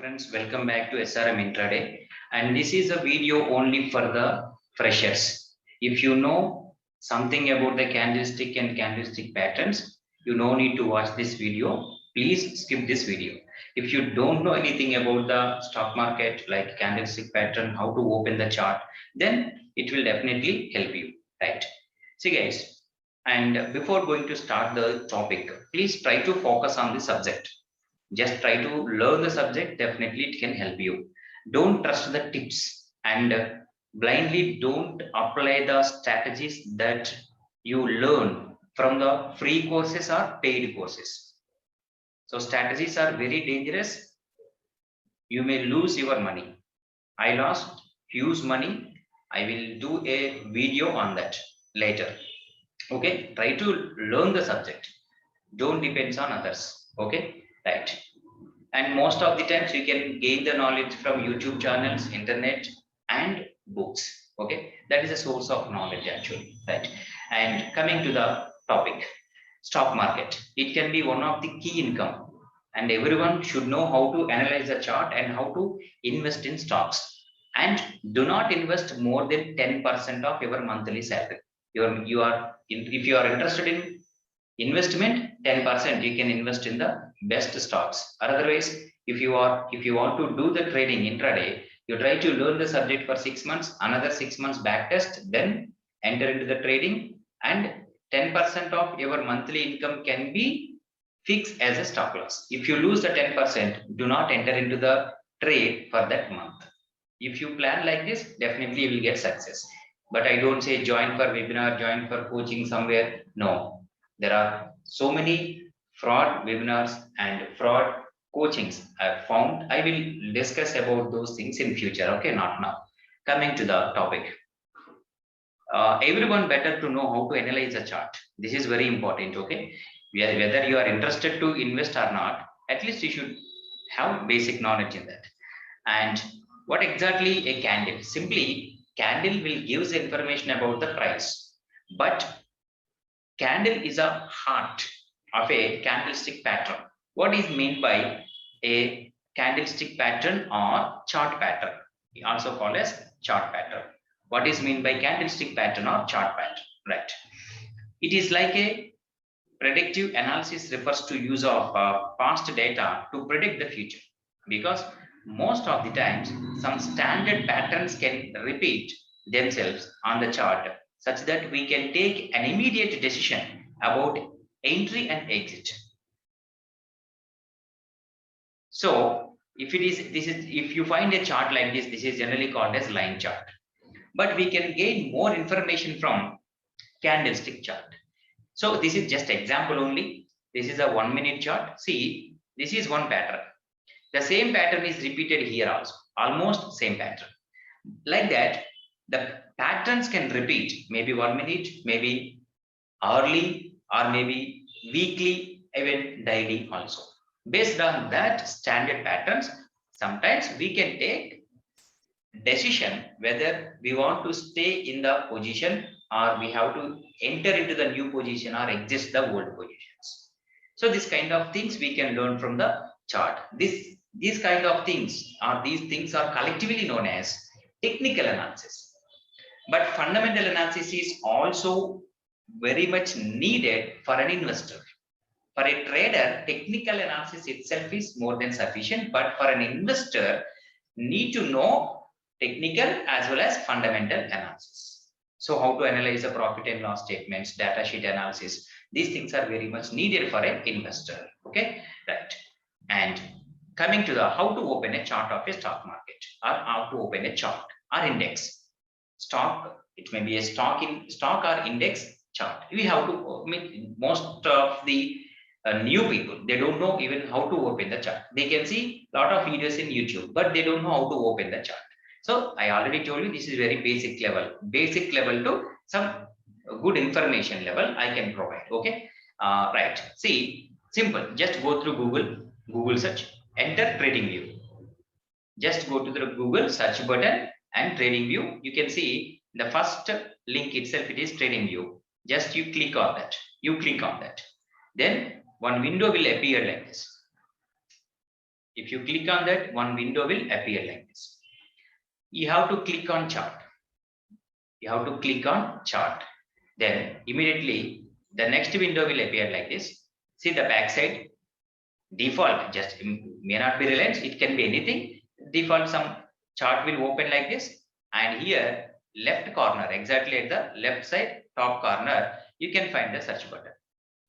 friends, welcome back to SRM Intraday, and this is a video only for the freshers. If you know something about the candlestick and candlestick patterns, you no need to watch this video. Please skip this video. If you don't know anything about the stock market like candlestick pattern, how to open the chart, then it will definitely help you, right? See guys, and before going to start the topic, please try to focus on the subject. Just try to learn the subject. Definitely it can help you. Don't trust the tips and blindly don't apply the strategies that you learn from the free courses or paid courses. So strategies are very dangerous. You may lose your money. I lost huge money. I will do a video on that later. Okay, try to learn the subject. Don't depend on others. Okay, right. And most of the times you can gain the knowledge from YouTube channels, internet, and books. Okay, that is a source of knowledge actually, right? And coming to the topic, stock market. It can be one of the key income, and everyone should know how to analyze the chart and how to invest in stocks. And do not invest more than 10% of your monthly salary. If you are interested in investment, 10% you can invest in the best stocks. Otherwise, if you want to do the trading intraday, you try to learn the subject for 6 months, another 6 months back test, then enter into the trading, and 10% of your monthly income can be fixed as a stop loss. If you lose the 10%, do not enter into the trade for that month. If you plan like this, definitely you will get success. But I don't say join for webinar, join for coaching somewhere. No, there are so many fraud webinars and fraud coachings I've found. I will discuss about those things in future. Okay, not now. Coming to the topic. Everyone better to know how to analyze a chart. This is very important. Okay, whether you are interested to invest or not, at least you should have basic knowledge in that. And what exactly a candle? Simply, candle will give information about the price, but candle is a heart of a candlestick pattern. What is meant by a candlestick pattern or chart pattern? Also called as chart pattern. What is meant by candlestick pattern or chart pattern? Right. It is like a predictive analysis refers to use of past data to predict the future, because most of the times some standard patterns can repeat themselves on the chart such that we can take an immediate decision about entry and exit. So if you find a chart like this is generally called as line chart, but we can gain more information from candlestick chart. So this is just example only. This is a 1 minute chart. See, this is one pattern. The same pattern is repeated here also, almost same pattern. Like that, the patterns can repeat maybe 1 minute, maybe hourly, or maybe weekly, even daily also. Based on that standard patterns, sometimes we can take decision whether we want to stay in the position or we have to enter into the new position or exit the old positions. So this kind of things we can learn from the chart. These kind of things or these things are collectively known as technical analysis. But fundamental analysis is also very much needed for an investor. For a trader, technical analysis itself is more than sufficient, but for an investor, need to know technical as well as fundamental analysis. So how to analyze the profit and loss statements, data sheet analysis, these things are very much needed for an investor. Okay, right. And coming to the how to open a chart of a stock market or how to open a chart or index. Stock, it may be a stock or index chart. We have to most of the new people, they don't know even how to open the chart. They can see a lot of videos in YouTube, but they don't know how to open the chart. So I already told you this is very basic level to some good information level I can provide. Okay, right. See, simple. Just go through Google search, enter trading view. Just go to the Google search button and trading view. You can see the first link itself. It is trading view. Just you click on that. Then one window will appear like this. If you click on that, one window will appear like this. You have to click on chart. You have to click on chart. Then immediately the next window will appear like this. See the backside. Default, just may not be Reliance, it can be anything. Default, some chart will open like this. And here, left corner, exactly at the left side, top corner, you can find the search button.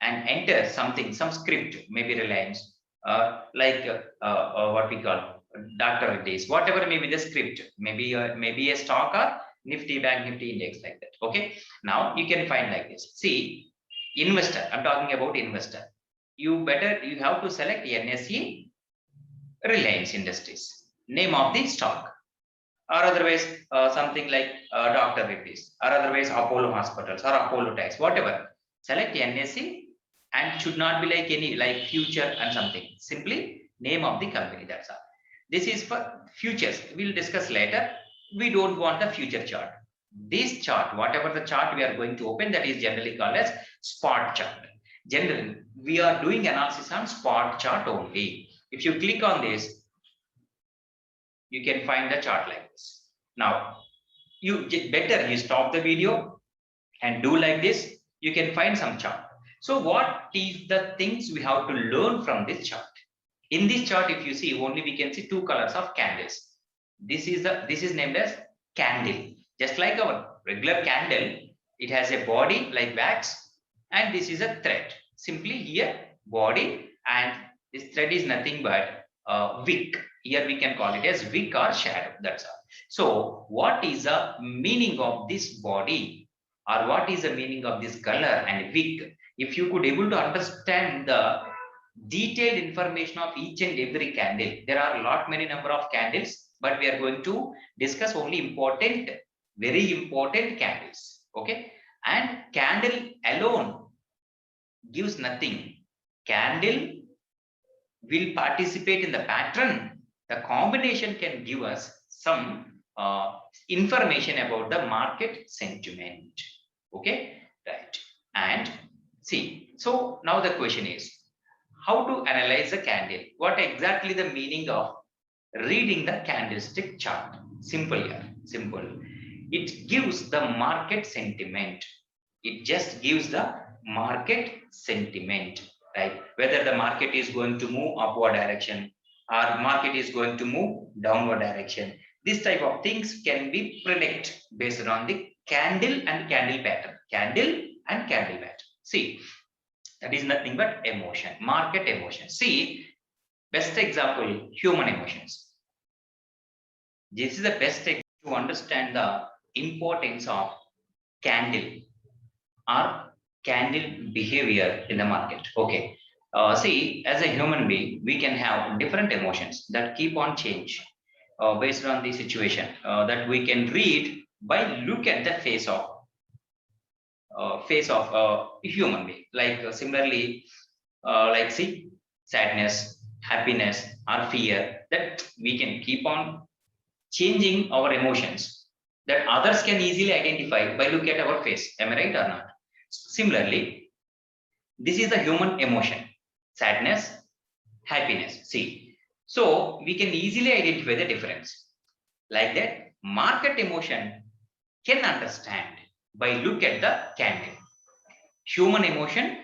And enter something, some script, maybe Reliance, what we call Dr. Reddy's, whatever may be the script, maybe a stock or Nifty Bank Nifty index like that. Okay. Now you can find like this. See, investor. I'm talking about investor. You have to select NSE Reliance Industries, name of the stock, or otherwise something like Dr. Reddy's, or otherwise Apollo Hospitals or Apollo Tax, whatever. Select NSE and should not be like any like future and something. Simply name of the company. That's all. This is for futures. We'll discuss later. We don't want the future chart. This chart, whatever the chart we are going to open, that is generally called as spot chart. Generally, we are doing analysis on spot chart only. If you click on this, you can find the chart like this. Now, you get better, you stop the video and do like this, you can find some chart. So what is the things we have to learn from this chart? In this chart, if you see, only we can see two colors of candles. This is named as candle. Just like our regular candle, it has a body like wax, and this is a thread. Simply here, body, and this thread is nothing but wick. Here we can call it as wick or shadow. That's all. So what is the meaning of this body, or what is the meaning of this color and wick? If you could able to understand the detailed information of each and every candle, there are many number of candles, but we are going to discuss only important, very important candles. Okay, and candle alone gives nothing. Candle will participate in the pattern. The combination can give us some information about the market sentiment. Okay, right. And see, so now the question is how to analyze the candle. What exactly the meaning of reading the candlestick chart? Simple here, simple. It gives the market sentiment. It just gives the market sentiment, right? Whether the market is going to move upward direction or market is going to move downward direction. This type of things can be predicted based on the candle and candle pattern. Candle and candle pattern. See, that is nothing but emotion, market emotion. See, best example, human emotions. This is the best example to understand the importance of candle or candle behavior in the market. Okay. See, as a human being, we can have different emotions that keep on change based on the situation that we can read by look at the face of a human being. Like similarly, like see, sadness, happiness, or fear, that we can keep on changing our emotions that others can easily identify by look at our face. Am I right or not? Similarly, this is the human emotion, sadness, happiness. See, so we can easily identify the difference. Like that, market emotion can understand by look at the candle. Human emotion,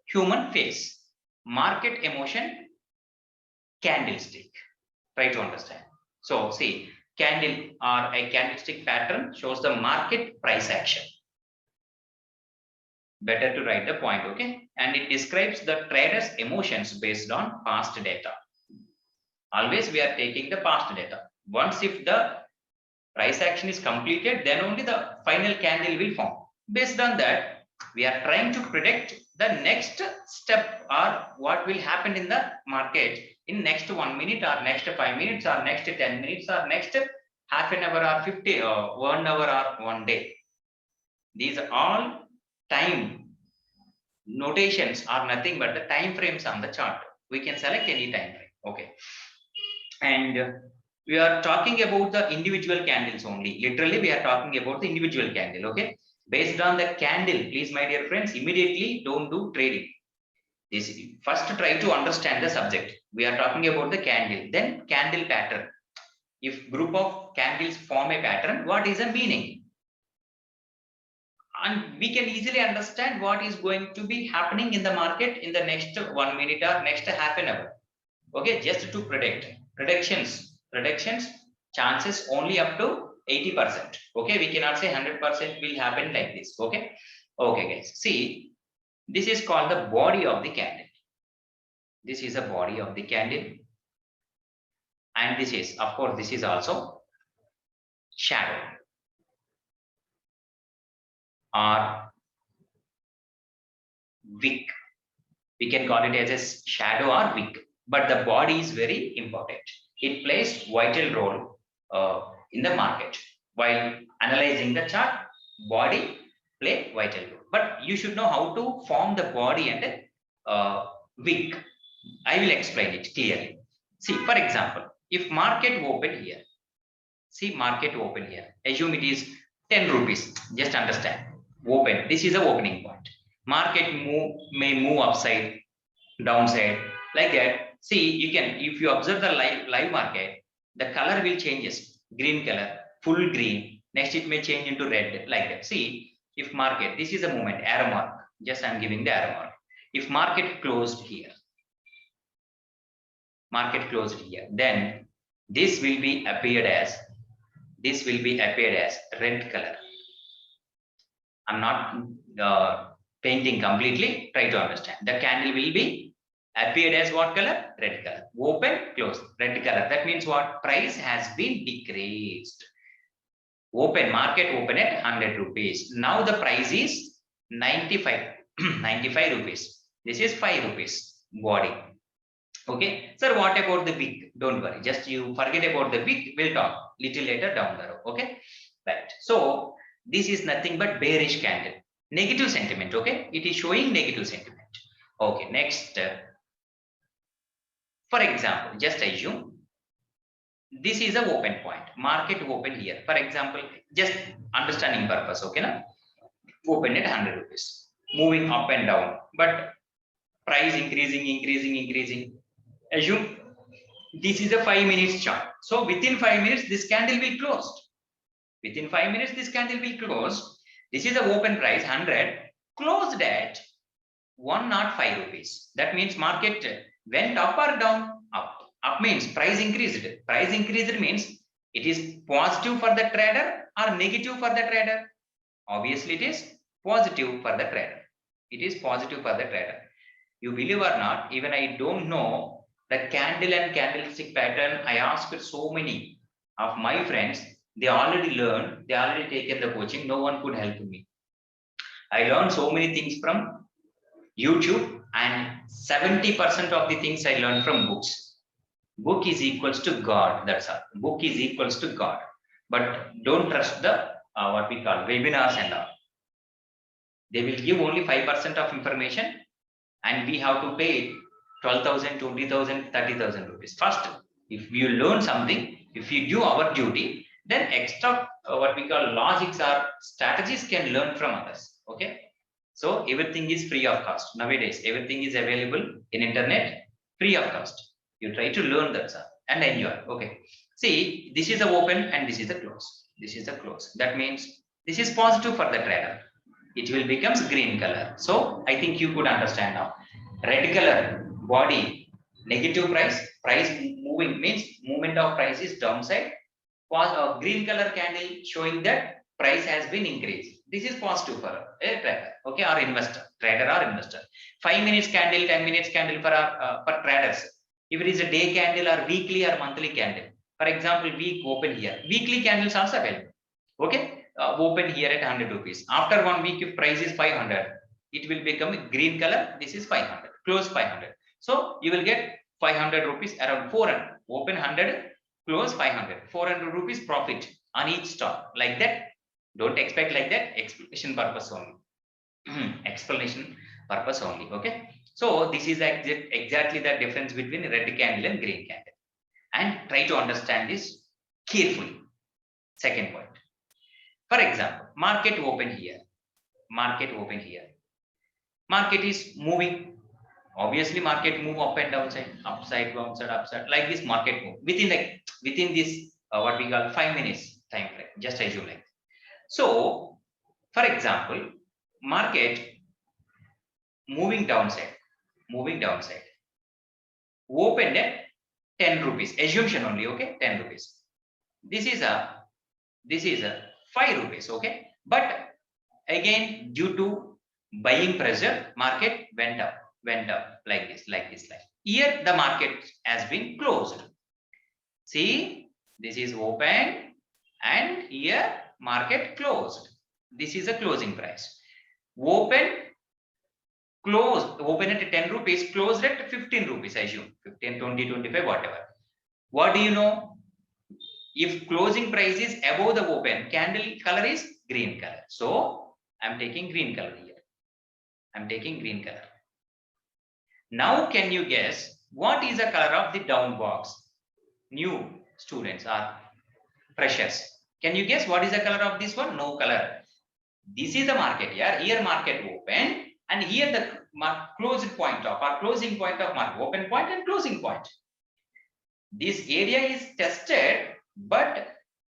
human face. Market emotion, candlestick. Try to understand. So see, candle or a candlestick pattern shows the market price action. Better to write the point, okay? And it describes the trader's emotions based on past data. Always we are taking the past data. Once if the price action is completed, then only the final candle will form. Based on that, we are trying to predict the next step or what will happen in the market in next 1 minute or next 5 minutes or next 10 minutes or next half an hour or 50 or 1 hour or 1 day. These are all time notations are nothing but the time frames on the chart. We can select any time frame. Okay. And we are talking about the individual candles only. Literally, we are talking about the individual candle. Okay. Based on the candle, please, my dear friends, immediately don't do trading. This first try to understand the subject. We are talking about the candle, then candle pattern. If group of candles form a pattern, what is the meaning? And we can easily understand what is going to be happening in the market in the next 1 minute or next half an hour. Okay, just to predict. Predictions, chances only up to 80%. Okay, we cannot say 100% will happen like this. Okay, guys. See, this is called the body of the candle. This is a body of the candle. And this is, of course, this is also shadow or wick. We can call it as a shadow or wick, but the body is very important. It plays vital role in the market. While analyzing the chart, body play vital role. But you should know how to form the body and wick. I will explain it clearly. See, for example, if market open here, see market open here, assume it is 10 rupees, just understand, open, this is the opening point. Market may move upside, downside, like that. See, you can, if you observe the live market, the color will changes, green color, full green, next it may change into red, like that. See, if market, this is a movement, arrow mark, just I'm giving the arrow mark. If market closed here, then this will be appeared as red color. I'm not painting completely, try to understand. The candle will be appeared as what color? Red color. Open, close, red color. That means what? Price has been decreased. Open, market open at 100 rupees. Now the price is 95 rupees. This is 5 rupees body. Okay, sir, what about the wick? Don't worry, just you forget about the wick. We'll talk little later down the road. Okay, right. So this is nothing but bearish candle, negative sentiment. Okay, it is showing negative sentiment. Okay, next. For example, just assume this is a open point. Market open here. For example, just understanding purpose. Okay, na? Open at 100 rupees, moving up and down, but price increasing. Assume this is a 5 minutes chart. So within 5 minutes, this candle will close. Within 5 minutes, this candle will close. This is the open price 100, closed at 105 rupees. That means market went up or down? Up. Up means price increased. Price increased means it is positive for the trader or negative for the trader. Obviously, it is positive for the trader. It is positive for the trader. You believe or not, even I don't know the candle and candlestick pattern. I asked so many of my friends. They already learned. They already taken the coaching. No one could help me. I learned so many things from YouTube, and 70% of the things I learned from books. Book is equals to God. That's all. Book is equals to God. But don't trust the what we call webinars and all. They will give only 5% of information, and we have to pay 12,000, 20,000, 30,000 rupees. First, if you learn something, if you do our duty, then extra what we call logics or strategies can learn from others. Okay, so everything is free of cost nowadays. Everything is available in internet, free of cost. You try to learn that, sir, and enjoy. Okay, see, this is the open and this is the close. This is the close. That means this is positive for the trader. It will becomes green color. So I think you could understand now. Red color body, negative price moving means movement of price is downside. Green color candle showing that price has been increased. This is positive for a trader, okay, or investor, trader or investor. 5 minutes candle, 10 minutes candle for traders. If it is a day candle or weekly or monthly candle, for example, week open here, weekly candles also available. Okay, open here at 100 rupees. After 1 week, if price is 500, it will become a green color. This is 500, close 500. So you will get 500 rupees, around 400. Open 100, close 500. 400 rupees profit on each stock. Like that. Don't expect like that. Explanation purpose only. Explanation purpose only. Okay. So this is exactly the difference between red candle and green candle. And try to understand this carefully. Second point. For example, market open here. Market open here. Market is moving Obviously, market move up and downside, upside, downside, upside, like this market move within this what we call 5 minutes time frame. Just assume like. So, for example, market moving downside, opened at 10 rupees. Assumption only, okay? 10 rupees. This is a 5 rupees, okay? But again, due to buying pressure, market went up like this. Here the market has been closed. See, this is open and here market closed. This is a closing price. Open at 10 rupees, closed at 15 rupees, I assume 15, 20, 25, whatever. What do you know? If closing price is above the open, candle color is green color. So I'm taking green color here. I'm taking green color. Now can you guess what is the color of the down box? New students or freshers. Can you guess what is the color of this one? No color. This is the market here. Here market open and here the closing point of market, open point and closing point. This area is tested, but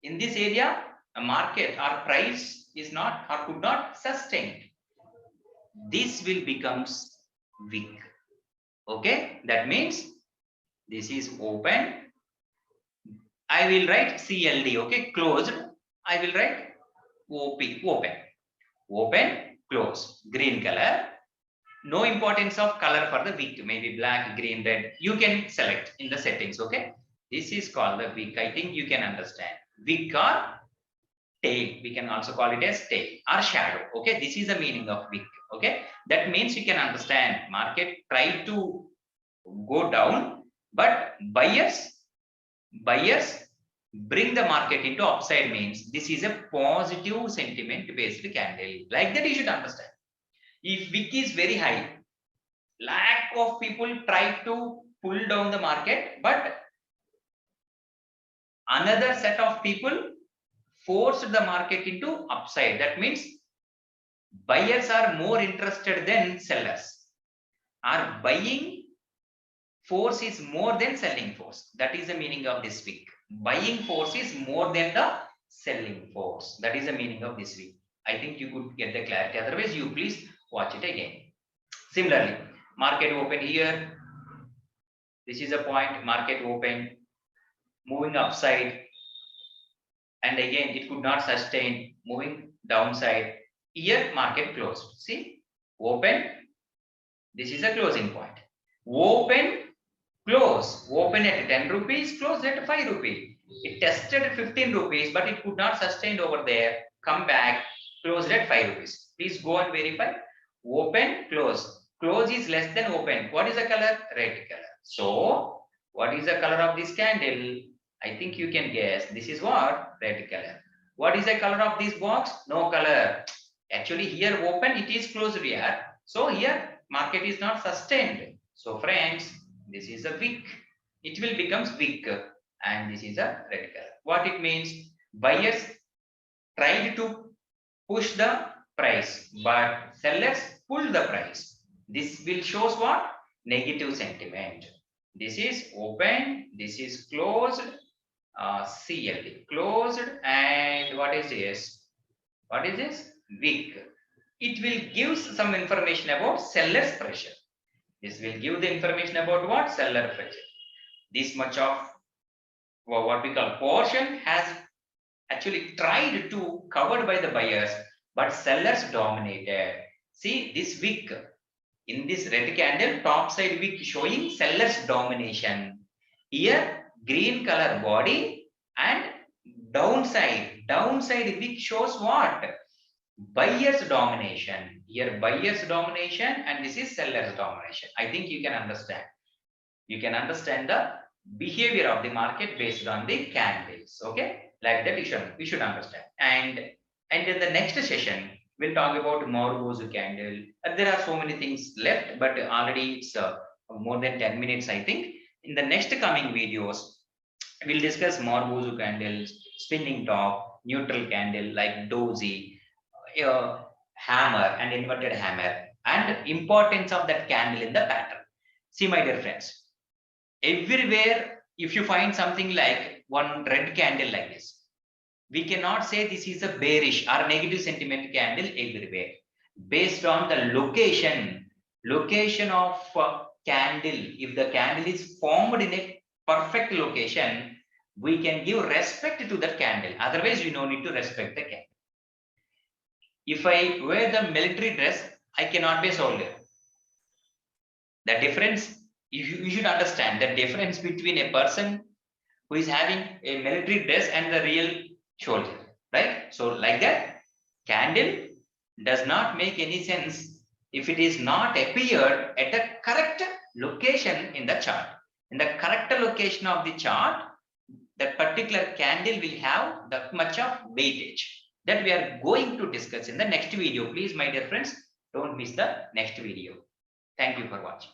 in this area a market or price is not or could not sustain. This will becomes weak. Okay, that means this is open. I will write CLD. Okay, closed. I will write open, close, green color. No importance of color for the wick, maybe black, green, red. You can select in the settings. Okay, this is called the wick. I think you can understand. Wick or tail. We can also call it as tail or shadow. Okay, this is the meaning of wick. Okay, that means you can understand. Market try to go down, but buyers bring the market into upside, means this is a positive sentiment based candle. Like that you should understand. If wick is very high, lack of people try to pull down the market, but another set of people forced the market into upside. That means buyers are more interested than sellers. Our buying force is more than selling force. That is the meaning of this week. Buying force is more than the selling force. That is the meaning of this week. I think you could get the clarity. Otherwise, you please watch it again. Similarly, market open here. This is a point. Market open, moving upside, and again it could not sustain, moving downside. Here market closed. See, open. This is a closing point. Open, close. Open at 10 rupees, close at 5 rupees. It tested 15 rupees, but it could not sustain over there. Come back, closed at 5 rupees. Please go and verify. Open, close. Close is less than open. What is the color? Red color. So, what is the color of this candle? I think you can guess. This is what? Red color. What is the color of this box? No color. Actually, here open, it is closed here. So, here market is not sustained. So, friends, this is a wick. It will becomes wick, and this is a red color. What it means? Buyers tried to push the price, but sellers pull the price. This will shows what? Negative sentiment. This is open, this is closed, CLD, closed, and what is this? What is this? Wick. It will give some information about seller's pressure. This will give the information about what? Seller pressure. This much of what we call portion has actually tried to covered by the buyers, but sellers dominated. See this wick in this red candle, top side wick showing sellers domination. Here green color body and downside wick shows what? Buyers domination. Here buyers domination and this is sellers domination. I think you can understand. You can understand the behavior of the market based on the candles. Okay, like that you should understand. And in the next session we'll talk about Morbozu candle. There are so many things left, but already it's more than 10 minutes, I think. In the next coming videos, we'll discuss Morbozu candles, spinning top, neutral candle like dozy, hammer and inverted hammer, and importance of that candle in the pattern. See, my dear friends, everywhere, if you find something like one red candle like this, we cannot say this is a bearish or negative sentiment candle everywhere. Based on the location of candle, if the candle is formed in a perfect location, we can give respect to that candle. Otherwise, we no need to respect the candle. If I wear the military dress, I cannot be a soldier. The difference, you should understand the difference between a person who is having a military dress and the real soldier, right? So like that, candle does not make any sense if it is not appeared at a correct location in the chart. In the correct location of the chart, that particular candle will have that much of weightage that we are going to discuss in the next video. Please, my dear friends, don't miss the next video. Thank you for watching.